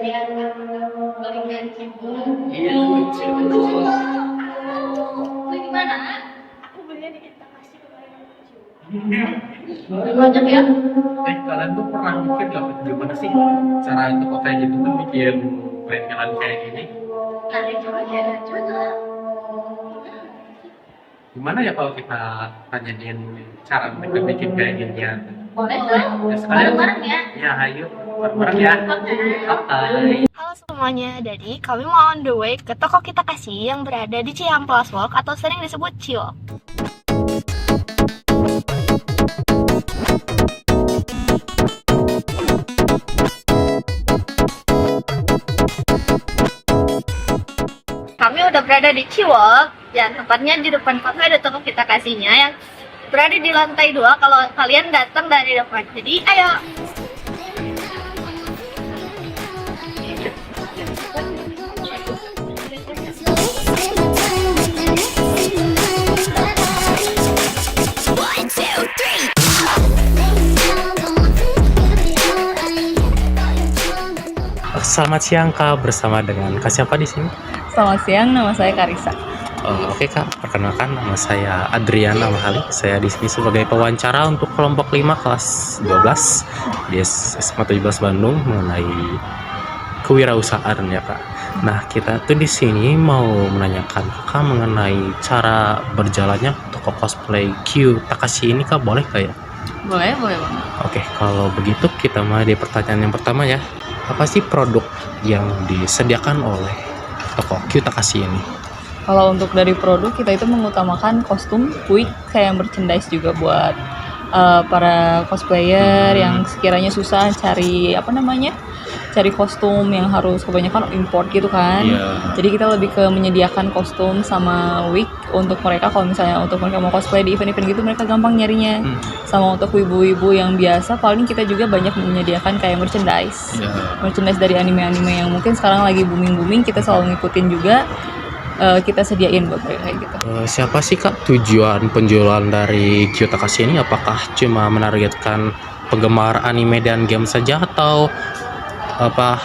Iya lucu. Beli di mana? Aku belinya di Takashi kemarin. Banyak ya. Kalian tuh pernah mikir gak gimana sih cara itu kok kayak gitu tuh bikin brand kayak gini? Nanti coba coba. Gimana ya kalau kita tanyain cara mereka bikin kayak ginian? Boleh dong. Ya, sekalian Bareng ya. Ya, ayo bareng ya. Oke. Halo semuanya, jadi kami mau on the way ke toko kita kasih yang berada di Ciamplas Walk atau sering disebut Ciwalk. Kami udah berada di Ciwalk, dan tepatnya di depan kafe ada toko kita kasihnya yang berada di lantai 2 kalau kalian datang dari depan. Jadi ayo. Selamat siang Kak, bersama dengan Kak siapa di sini? Selamat siang, nama saya Karisa. Oke Kak, perkenalkan nama saya Adriana Mahali. Saya di sini sebagai pewawancara untuk kelompok 5 kelas 12 di SMA 17 Bandung mengenai kewirausahaan ya Kak. Nah, kita tuh di sini mau menanyakan Kak mengenai cara berjalannya toko cosplay Q Takashi ini Kak, boleh Kak ya? Boleh banget. Oke, kalau begitu kita mulai dari pertanyaan yang pertama ya. Apa sih produk yang disediakan oleh toko Q Takashi ini? Kalau untuk dari produk, kita itu mengutamakan kostum, wig, kayak merchandise juga buat para cosplayer yang sekiranya susah cari cari kostum yang harus kebanyakan import gitu kan. Iya. Jadi kita lebih ke menyediakan kostum sama wig untuk mereka, kalau misalnya untuk mereka mau cosplay di event-event gitu mereka gampang nyarinya. Sama untuk wibu-wibu yang biasa paling kita juga banyak menyediakan kayak merchandise. Merchandise dari anime-anime yang mungkin sekarang lagi booming-booming, kita selalu ngikutin juga. Kita sediain buat mereka kayak gitu. Siapa sih Kak tujuan penjualan dari Q Takashi ini? Apakah cuma menargetkan penggemar anime dan game saja, atau apa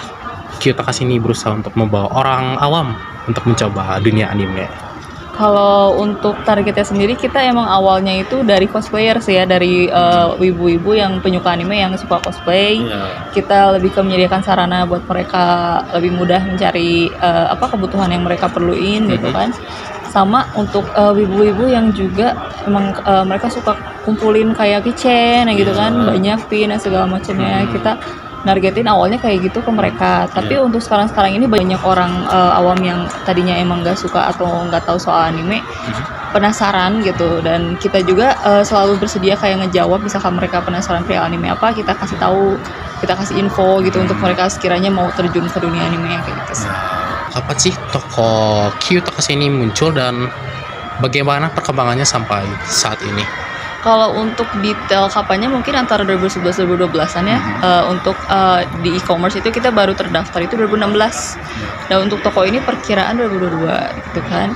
Q Takashi ini berusaha untuk membawa orang awam untuk mencoba dunia anime? Kalau untuk targetnya sendiri, kita emang awalnya itu dari cosplayer sih ya, dari wibu-wibu yang penyuka anime yang suka cosplay. Kita lebih ke menyediakan sarana buat mereka lebih mudah mencari kebutuhan yang mereka perluin gitu kan. Sama untuk wibu-wibu yang juga emang mereka suka kumpulin kayak keychain gitu kan, banyak pin dan segala macamnya. Kita nargetin awalnya kayak gitu ke mereka, tapi untuk sekarang ini banyak orang awam yang tadinya emang nggak suka atau nggak tahu soal anime penasaran gitu, dan kita juga selalu bersedia kayak ngejawab misalkan mereka penasaran perihal anime apa, kita kasih tahu, kita kasih info gitu untuk mereka sekiranya mau terjun ke dunia anime kayak gitu sih. Kapan sih toko Q Takashi ini muncul dan bagaimana perkembangannya sampai saat ini? Kalau untuk detail kapannya mungkin antara 2011-2012an ya. Untuk di e-commerce itu kita baru terdaftar itu 2016. Dan untuk toko ini perkiraan 2022 gitu kan.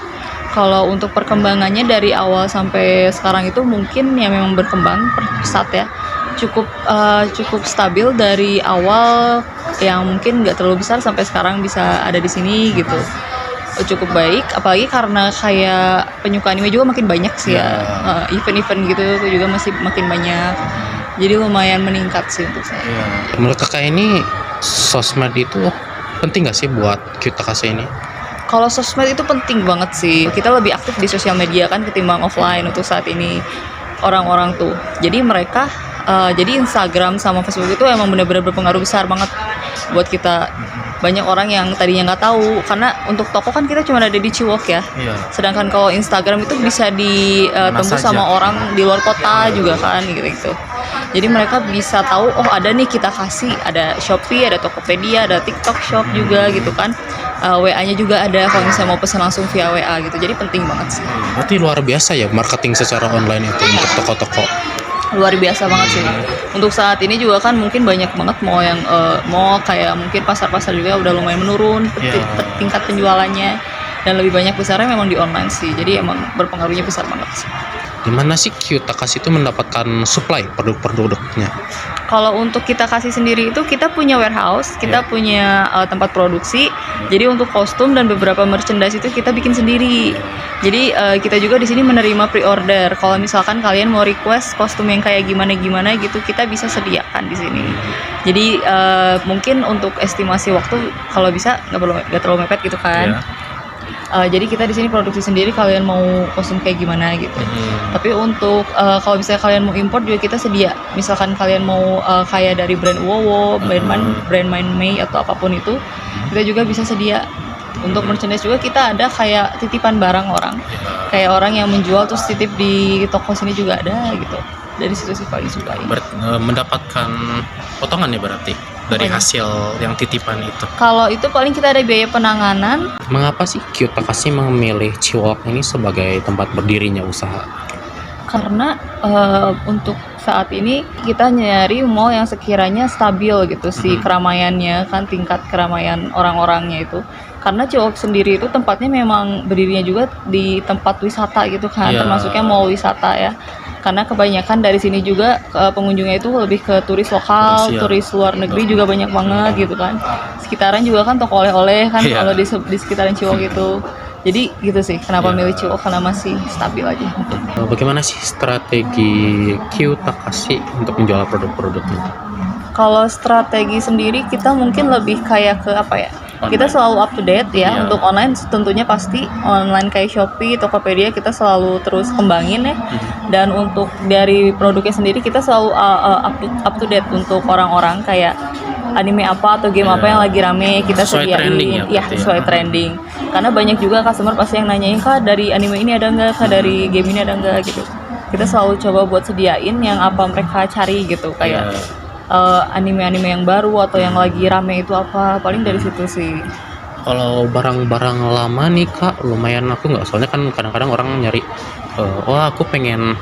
Kalau untuk perkembangannya dari awal sampai sekarang itu mungkin ya memang berkembang pesat ya. Cukup stabil dari awal yang mungkin nggak terlalu besar sampai sekarang bisa ada di sini gitu. Cukup baik, apalagi karena kayak penyuka anime juga makin banyak sih ya. Event-event gitu juga masih makin banyak, jadi lumayan meningkat sih untuk saya. Menurut kakak ini sosmed itu penting nggak sih buat Q Takashi ini? Kalau sosmed itu penting banget sih, kita lebih aktif di sosial media kan ketimbang offline untuk saat ini orang-orang tuh. Jadi mereka jadi Instagram sama Facebook itu emang benar-benar berpengaruh besar banget buat kita. Banyak orang yang tadinya nggak tahu, karena untuk toko kan kita cuma ada di Ciwalk ya. Sedangkan kalau Instagram itu bisa ditembus sama orang di luar kota juga kan gitu. Jadi mereka bisa tahu, oh ada nih kita kasih, ada Shopee, ada Tokopedia, ada TikTok Shop juga gitu kan. WA-nya juga ada kalau misalnya mau pesan langsung via WA gitu. Jadi penting banget sih. Berarti luar biasa ya marketing secara online itu untuk toko-toko. Luar biasa banget sih. Untuk saat ini juga kan mungkin banyak banget mau kayak mungkin pasar-pasar juga udah lumayan menurun tingkat penjualannya, dan lebih banyak besarnya memang di online sih. Jadi emang berpengaruhnya besar banget sih. Di mana sih Q Takashi itu mendapatkan supply produk-produknya? Kalau untuk kita kasih sendiri itu kita punya warehouse, kita punya tempat produksi. Jadi untuk kostum dan beberapa merchandise itu kita bikin sendiri. Jadi kita juga di sini menerima pre-order. Kalau misalkan kalian mau request kostum yang kayak gimana gitu, kita bisa sediakan di sini. Jadi mungkin untuk estimasi waktu kalau bisa nggak terlalu mepet gitu kan. Jadi kita di sini produksi sendiri, kalian mau kostum kayak gimana gitu. Tapi untuk kalau misalnya kalian mau import juga kita sedia. Misalkan kalian mau kayak dari brand Wowo, brand May atau apapun itu, kita juga bisa sedia. Untuk merchandise juga kita ada kayak titipan barang orang. Kayak orang yang menjual terus titip di toko sini juga ada gitu. Dari situ sih paling suka. Mendapatkan potongan ya berarti dari hasil yang titipan itu. Kalau itu paling kita ada biaya penanganan. Mengapa sih Cute Takashi memilih Ciwok ini sebagai tempat berdirinya usaha? Karena untuk saat ini kita nyari mall yang sekiranya stabil gitu sih keramaiannya kan, tingkat keramaian orang-orangnya itu. Karena Ciwok sendiri itu tempatnya memang berdirinya juga di tempat wisata gitu kan, termasuknya mall wisata ya. Karena kebanyakan dari sini juga pengunjungnya itu lebih ke turis lokal, turis luar negeri juga banyak banget gitu kan. Sekitaran juga kan toko oleh-oleh kan kalau di sekitaran Ciwok itu. Jadi gitu sih kenapa milih Ciwok, karena masih stabil aja. Bagaimana sih strategi Cute Takashi untuk menjual produk-produknya? Kalau strategi sendiri kita mungkin lebih kayak ke apa ya? Kita selalu up to date ya. Untuk online tentunya pasti online kayak Shopee, Tokopedia kita selalu terus kembangin ya. Dan untuk dari produknya sendiri kita selalu up to date untuk orang-orang kayak anime apa atau game apa yang lagi rame kita sediain. Sesuai trending. Karena banyak juga customer pasti yang nanyain, Kak dari anime ini ada nggak, Kak dari game ini ada nggak gitu. Kita selalu coba buat sediain yang apa mereka cari gitu, kayak anime-anime yang baru atau yang lagi rame itu apa, paling dari situ sih. Kalau barang-barang lama nih Kak, lumayan aku nggak, soalnya kan kadang-kadang orang nyari aku pengen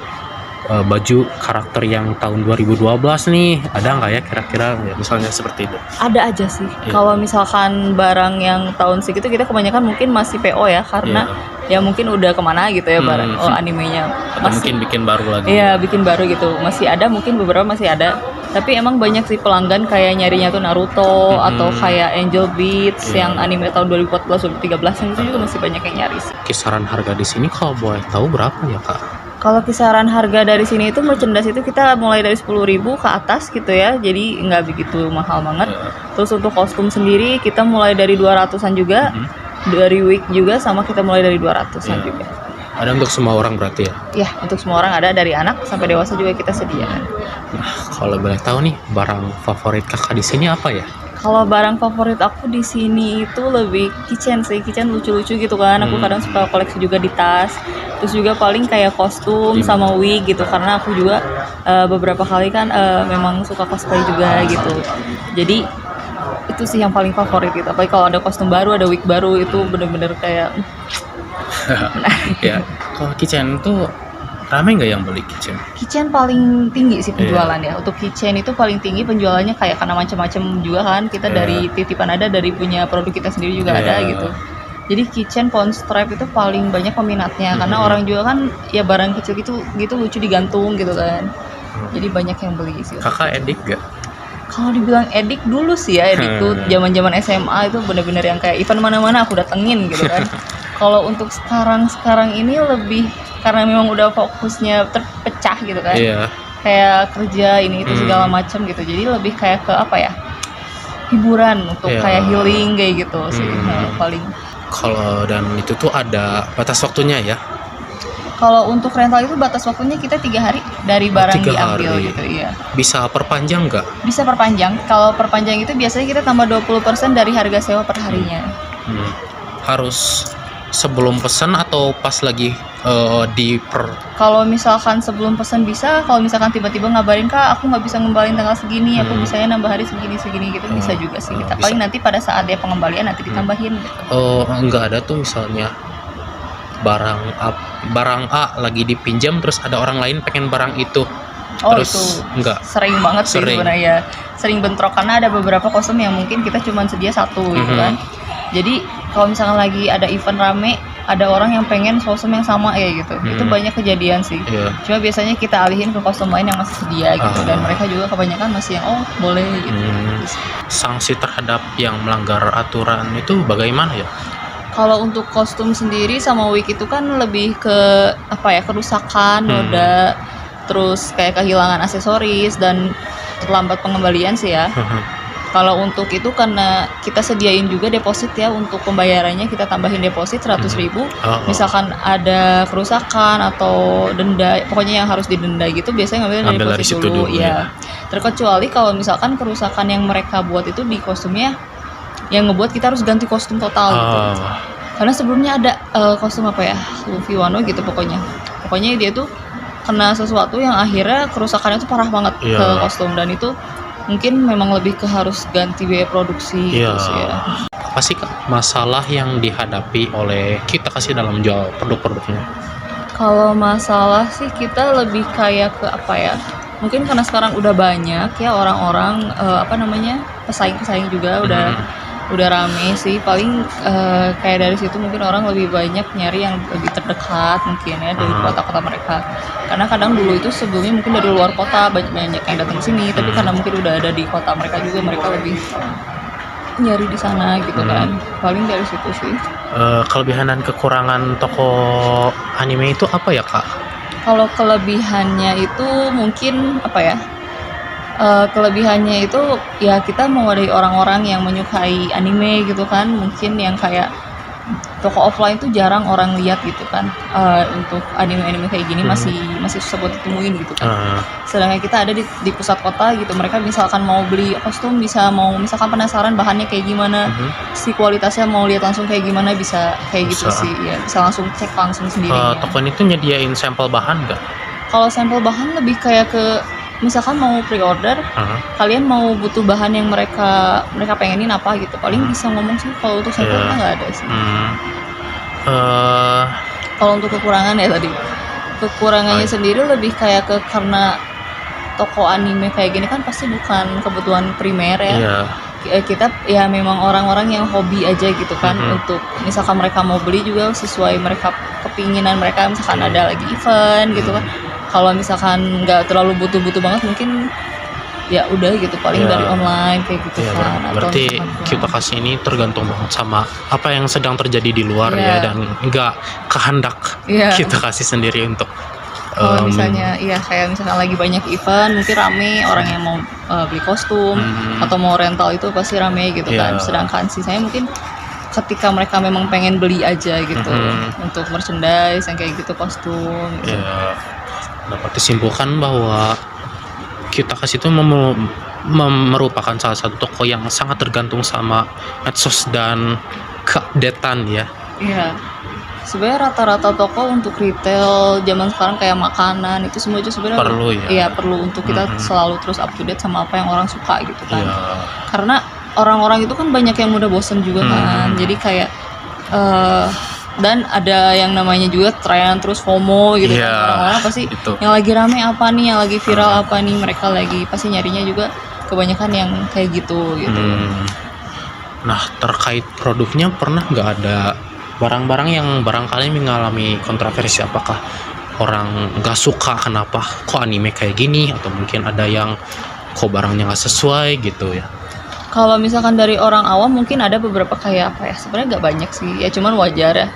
baju karakter yang tahun 2012 nih, ada nggak ya kira-kira ya, misalnya seperti itu? Ada aja sih. Kalau misalkan barang yang tahun segitu kita kebanyakan mungkin masih PO ya, karena ya mungkin udah kemana gitu ya barang animenya. Atau mungkin bikin baru lagi. Iya, bikin baru gitu. Masih ada, mungkin beberapa masih ada. Tapi emang banyak sih pelanggan kayak nyarinya tuh Naruto atau kayak Angel Beats yang anime tahun 2014 2013 itu juga masih banyak yang nyari sih. Kisaran harga di sini kalau boleh tahu berapa ya Kak? Kalau kisaran harga dari sini itu merchandise itu kita mulai dari 10.000 ke atas gitu ya. Jadi nggak begitu mahal banget. Terus untuk kostum sendiri kita mulai dari 200-an juga. Dari wig juga sama kita mulai dari 200-an juga. Ada untuk semua orang berarti ya? Iya, untuk semua orang ada, dari anak sampai dewasa juga kita sediakan. Nah, kalau boleh tahu nih, barang favorit Kakak di sini apa ya? Kalau barang favorit aku di sini itu lebih kitchen sih, kitchen lucu-lucu gitu kan. Aku kadang suka koleksi juga di tas. Terus juga paling kayak kostum sama wig gitu, karena aku juga beberapa kali kan memang suka cosplay juga gitu. Jadi itu sih yang paling favorit gitu. Apalagi kalau ada kostum baru, ada wig baru, itu bener-bener kayak ya, kalau kitchen tuh ramai nggak yang beli kitchen? Kitchen paling tinggi sih penjualan ya. Untuk kitchen itu paling tinggi penjualannya kayak karena macam-macam juga kan. Kita dari titipan ada, dari punya produk kita sendiri juga ada gitu. Jadi kitchen phone strap itu paling banyak peminatnya karena orang juga kan ya barang kecil gitu lucu digantung gitu kan. Jadi banyak yang beli sih. Kakak edik gak? Kalau dibilang edik dulu sih ya, edik tuh zaman-zaman SMA itu bener-bener yang kayak event mana-mana aku datengin gitu kan. Kalau untuk sekarang ini lebih karena memang udah fokusnya terpecah gitu kan. Kayak kerja ini itu segala macam gitu. Jadi lebih kayak ke apa ya? Hiburan untuk kayak healing kayak gitu sih paling. Kalau dan itu tuh ada batas waktunya ya? Kalau untuk rental itu batas waktunya kita 3 hari dari barang diambil gitu ya. Bisa perpanjang nggak? Bisa perpanjang. Kalau perpanjang itu biasanya kita tambah 20% dari harga sewa per harinya. Harus sebelum pesan atau pas lagi Kalau misalkan sebelum pesan bisa, kalau misalkan tiba-tiba ngabarin Kak aku nggak bisa ngembaliin tanggal segini, aku bisanya nambah hari segini gitu, bisa juga sih kita. Paling nanti pada saat dia pengembalian nanti ditambahin gitu. Nggak ada tuh misalnya barang A lagi dipinjam terus ada orang lain pengen barang itu. Terus itu enggak sering banget sih sebenarnya, sering bentrok karena ada beberapa kostum yang mungkin kita cuma sedia satu gitu kan. Jadi kalau misalkan lagi ada event rame, ada orang yang pengen kostum yang sama ya gitu. Itu banyak kejadian sih. Cuma biasanya kita alihin ke kostum lain yang masih sedia gitu, dan mereka juga kebanyakan masih yang oh boleh gitu. Sanksi terhadap yang melanggar aturan itu bagaimana ya? Kalau untuk kostum sendiri sama wig itu kan lebih ke apa ya, kerusakan, noda, terus kayak kehilangan aksesoris dan terlambat pengembalian sih ya. Kalau untuk itu karena kita sediain juga deposit ya, untuk pembayarannya kita tambahin deposit 100.000. Misalkan ada kerusakan atau denda, pokoknya yang harus didenda gitu, biasanya ngambil dari deposit dulu ya. Terkecuali kalau misalkan kerusakan yang mereka buat itu di kostumnya yang ngebuat kita harus ganti kostum total gitu. Karena sebelumnya ada kostum apa ya, Luffy Wano gitu pokoknya dia tuh kena sesuatu yang akhirnya kerusakannya tuh parah banget ke kostum, dan itu mungkin memang lebih ke harus ganti biaya produksi gitu sih ya. Apa sih Kak masalah yang dihadapi oleh kita kasih dalam jual produk-produknya? Kalau masalah sih kita lebih kayak ke apa ya, mungkin karena sekarang udah banyak ya orang-orang pesaing-pesaing juga udah rame sih, paling kayak dari situ mungkin orang lebih banyak nyari yang lebih terdekat mungkin ya dari kota-kota mereka, karena kadang dulu itu sebelumnya mungkin dari luar kota banyak yang datang ke sini, tapi karena mungkin udah ada di kota mereka juga, mereka lebih nyari di sana gitu kan. Paling dari situ sih. Kelebihan dan kekurangan toko anime itu apa ya Kak? Kalau kelebihannya itu mungkin apa ya, kelebihannya itu ya kita mewadahi orang-orang yang menyukai anime gitu kan, mungkin yang kayak toko offline tuh jarang orang lihat gitu kan. Untuk anime-anime kayak gini masih susah buat ditemuin gitu kan. Sedangkan kita ada di pusat kota gitu, mereka misalkan mau beli kostum, misalkan penasaran bahannya kayak gimana, si kualitasnya mau lihat langsung kayak gimana, bisa kayak gitu sih ya, bisa langsung cek langsung sendiri. Toko ini tuh nyediain sampel bahan nggak? Kalau sampel bahan lebih kayak ke misalkan mau pre-order, kalian mau butuh bahan yang mereka pengenin apa gitu, paling bisa ngomong sih. Kalau untuk sampel nggak ada sih. Kalau untuk kekurangan ya tadi, kekurangannya sendiri lebih kayak ke karena toko anime kayak gini kan pasti bukan kebutuhan primer ya. Kita ya memang orang-orang yang hobi aja gitu kan. Untuk misalkan mereka mau beli juga sesuai mereka kepinginan mereka, misalkan ada lagi event gitu kan. Kalau misalkan nggak terlalu butuh-butuh banget, mungkin ya udah gitu, paling dari online kayak gitu kan. Berarti kita kasih ini tergantung banget sama apa yang sedang terjadi di luar ya, dan nggak kehendak kita kasih sendiri untuk kalau misalnya kayak misalkan lagi banyak event, mungkin rame orang yang mau beli kostum atau mau rental, itu pasti rame gitu kan. Sedangkan sisanya mungkin ketika mereka memang pengen beli aja gitu, untuk merchandise yang kayak gitu, kostum gitu. Dapat disimpulkan bahwa kita kasih itu merupakan salah satu toko yang sangat tergantung sama medsos dan keupdatean ya. Iya. Sebenarnya rata-rata toko untuk retail zaman sekarang kayak makanan itu semua itu sebenarnya perlu ya. Iya, perlu untuk kita selalu terus up to date sama apa yang orang suka gitu kan. Karena orang-orang itu kan banyak yang mudah bosen juga kan. Jadi kayak dan ada yang namanya juga tren terus FOMO gitu kan. Orang-orang pasti yang lagi rame apa nih, yang lagi viral apa nih, mereka lagi pasti nyarinya juga kebanyakan yang kayak gitu. Nah, terkait produknya pernah nggak ada barang-barang yang barangkali mengalami kontroversi? Apakah orang nggak suka kenapa kok anime kayak gini, atau mungkin ada yang kok barangnya nggak sesuai gitu ya? Kalau misalkan dari orang awam mungkin ada beberapa kayak apa ya, sebenarnya nggak banyak sih ya, cuman wajar ya.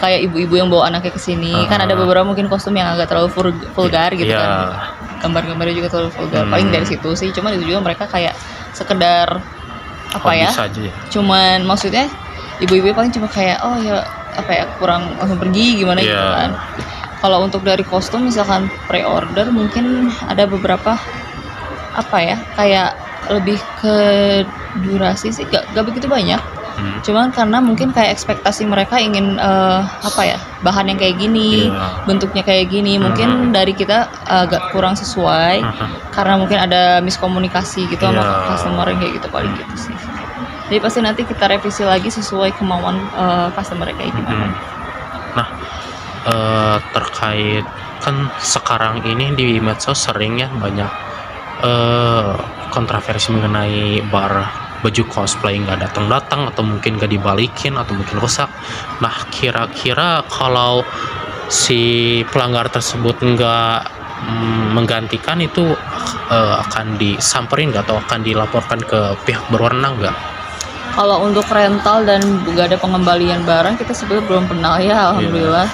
Kayak ibu-ibu yang bawa anaknya ke sini, kan ada beberapa mungkin kostum yang agak terlalu vulgar gitu kan, gambar-gambarnya juga terlalu vulgar. Paling dari situ sih, cuman itu juga mereka kayak sekedar apa ya, cuman maksudnya ibu-ibu paling cuma kayak oh ya apa ya, kurang langsung pergi gimana gitu kan. Kalau untuk dari kostum misalkan pre-order mungkin ada beberapa apa ya, kayak lebih ke durasi sih gak begitu banyak. Cuman karena mungkin kayak ekspektasi mereka ingin apa ya, bahan yang kayak gini, bentuknya kayak gini, mungkin dari kita agak kurang sesuai karena mungkin ada miskomunikasi gitu sama customer yang kayak gitu, paling gitu sih. Jadi pasti nanti kita revisi lagi sesuai kemauan customer kayak gimana. Nah, terkait kan sekarang ini di medsos seringnya banyak kontroversi mengenai bar baju cosplay nggak datang-datang, atau mungkin nggak dibalikin, atau mungkin rusak. Nah, kira-kira kalau si pelanggar tersebut nggak menggantikan itu, akan disamperin nggak atau akan dilaporkan ke pihak berwenang nggak? Kalau untuk rental dan nggak ada pengembalian barang, kita sebenarnya belum pernah ya, alhamdulillah.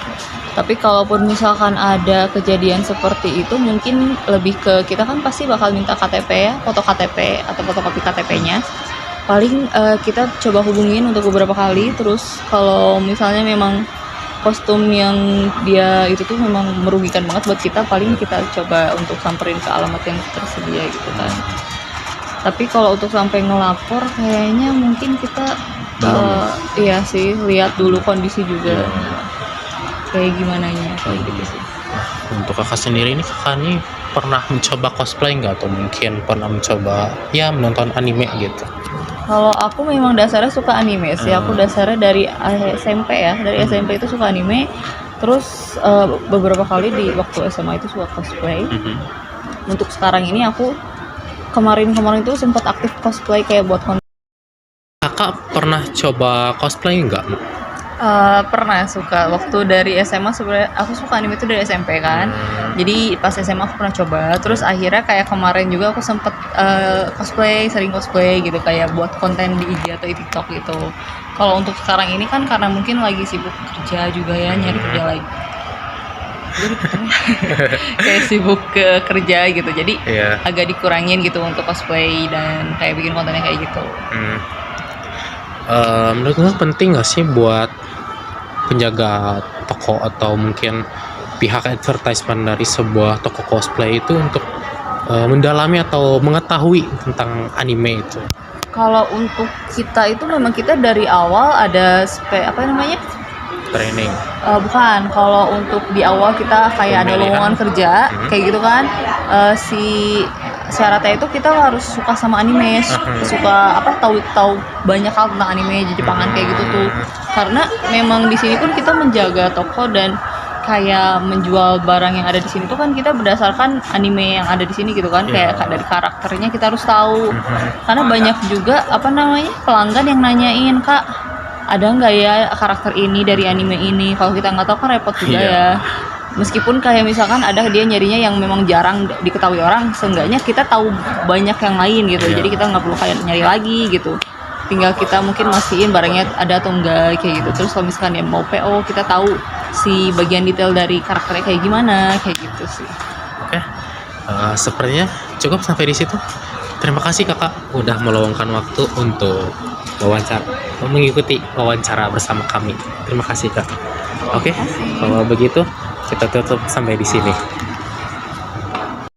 Tapi kalaupun misalkan ada kejadian seperti itu, mungkin lebih ke kita kan pasti bakal minta KTP ya, foto KTP atau fotokopi KTP-nya. Paling kita coba hubungin untuk beberapa kali. Terus kalau misalnya memang kostum yang dia itu tuh memang merugikan banget buat kita, paling kita coba untuk samperin ke alamat yang tersedia gitu kan. Tapi kalau untuk sampai ngelapor, kayaknya mungkin kita iya sih, lihat dulu kondisi juga kayak gimana nya kayak gitu sih. Untuk kakak sendiri ini, kakak ini pernah mencoba cosplay nggak, atau mungkin pernah mencoba ya menonton anime gitu? Kalau aku memang dasarnya suka anime sih. Aku dasarnya dari SMP ya, dari SMP itu suka anime. Terus beberapa kali di waktu SMA itu suka cosplay. Untuk sekarang ini aku kemarin itu sempat aktif cosplay kayak buat konten. Kakak pernah coba cosplay nggak? Pernah suka waktu dari SMA. Sebenarnya aku suka anime itu dari SMP kan. Jadi pas SMA aku pernah coba. Terus akhirnya kayak kemarin juga aku sempet sering cosplay gitu, kayak buat konten di IG atau di TikTok gitu. Kalau untuk sekarang ini kan karena mungkin lagi sibuk kerja juga ya, nyari kerja lagi. Jadi kayak sibuk ke kerja gitu, jadi agak dikurangin gitu untuk cosplay dan kayak bikin kontennya kayak gitu. Menurut penting nggak sih buat penjaga toko atau mungkin pihak advertisement dari sebuah toko cosplay itu untuk mendalami atau mengetahui tentang anime itu? Kalau untuk kita itu memang kita dari awal ada training. Bukan, kalau untuk di awal kita kayak ada lowongan kerja kayak gitu kan. Si syaratnya itu kita harus suka sama anime, suka tahu banyak hal tentang anime Jepangan kayak gitu tuh. Karena memang di sini pun kita menjaga toko dan kayak menjual barang yang ada di sini tuh kan kita berdasarkan anime yang ada di sini gitu kan. Kayak dari karakternya kita harus tahu. Karena banyak juga pelanggan yang nanyain, "Kak, ada nggak ya karakter ini dari anime ini?" Kalau kita nggak tahu kan repot juga ya. Meskipun kayak misalkan ada dia nyarinya yang memang jarang diketahui orang, seenggaknya kita tahu banyak yang lain gitu. Jadi kita nggak perlu kayak nyari lagi gitu. Tinggal kita mungkin mastiin barangnya ada atau enggak kayak gitu. Terus kalau misalkan dia mau PO, kita tahu si bagian detail dari karakternya kayak gimana, kayak gitu sih. Oke. Sepertinya cukup sampai di situ. Terima kasih kakak udah meluangkan waktu untuk mengikuti wawancara bersama kami. Terima kasih kak. Oke, kalau begitu kita tutup sampai di sini.